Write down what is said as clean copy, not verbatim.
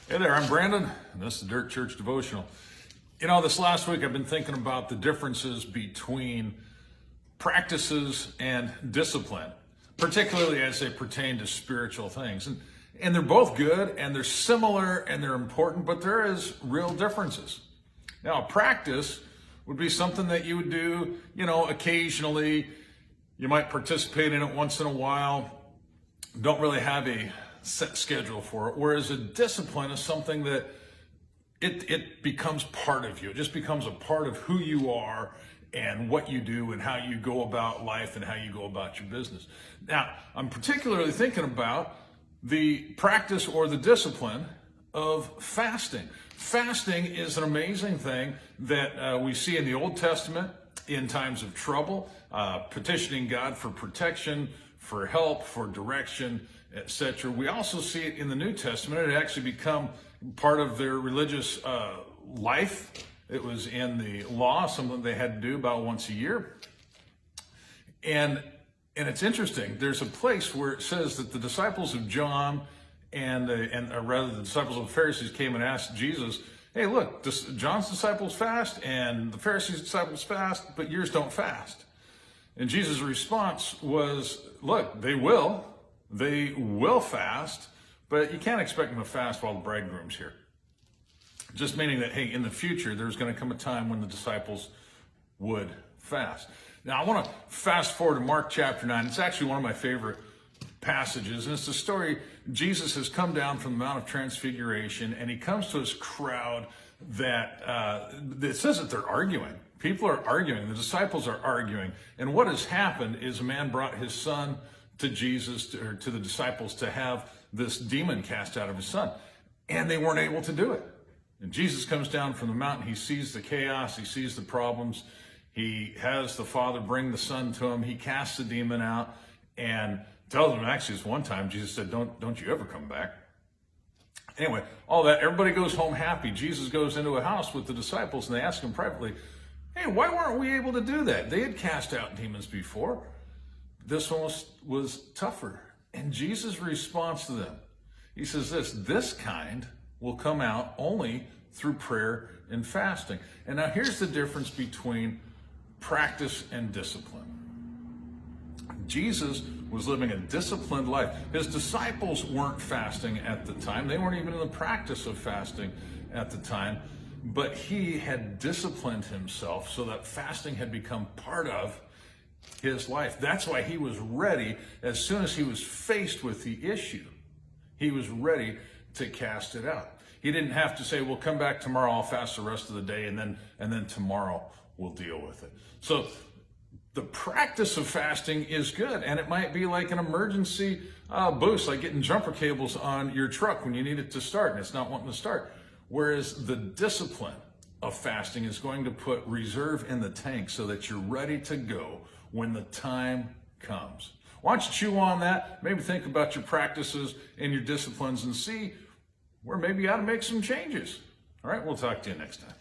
Hey there, I'm Brandon, and this is the Dirt Church Devotional. You know, this last week I've been thinking about the differences between practices and discipline, particularly as they pertain to spiritual things. And they're both good, and they're similar, and they're important, but there is real differences. Now, practice would be something that you would do, occasionally. You might participate in it once in a while. Don't really have a set schedule for it, whereas a discipline is something that it becomes part of you. It just becomes a part of who you are and what you do and how you go about life and how you go about your business. Now, I'm particularly thinking about the practice or the discipline of fasting. Fasting is an amazing thing that we see in the Old Testament in times of trouble, petitioning God for protection, for help, for direction, etc. We also see it in the New Testament. It actually become part of their religious life. It was in the law, something they had to do about once a year. And it's interesting. There's a place where it says that the disciples of John and rather the disciples of the Pharisees came and asked Jesus, "Hey, look, John's disciples fast and the Pharisees' disciples fast, but yours don't fast." And Jesus' response was, "Look, they will fast, but you can't expect them to fast while the bridegroom's here." Just meaning that, hey, in the future, there's going to come a time when the disciples would fast. Now, I want to fast forward to Mark chapter 9. It's actually one of my favorite passages, and it's the story. Jesus has come down from the Mount of Transfiguration, and he comes to this crowd that it says that they're arguing. People are arguing. The disciples are arguing. And what has happened is a man brought his son to Jesus, or to the disciples, to have this demon cast out of his son. And they weren't able to do it. And Jesus comes down from the mountain. He sees the chaos. He sees the problems. He has the father bring the son to him. He casts the demon out and tells him, actually, this one time, Jesus said, don't you ever come back. Anyway, all that, everybody goes home happy. Jesus goes into a house with the disciples, and they ask him privately, "Hey, why weren't we able to do that? They had cast out demons before. This one was tougher." And Jesus' response to them, he says this kind will come out only through prayer and fasting. And now here's the difference between practice and discipline. Jesus was living a disciplined life. His disciples weren't fasting at the time. They weren't even in the practice of fasting at the time. But he had disciplined himself so that fasting had become part of his life. That's why he was ready. As soon as he was faced with the issue, he was ready to cast it out. He didn't have to say, "Well, come back tomorrow, I'll fast the rest of the day, and then tomorrow we'll deal with it." So the practice of fasting is good, and it might be like an emergency boost, like getting jumper cables on your truck when you need it to start and it's not wanting to start. Whereas the discipline of fasting is going to put reserve in the tank so that you're ready to go when the time comes. Why don't you chew on that? Maybe think about your practices and your disciplines and see where maybe you ought to make some changes. All right, we'll talk to you next time.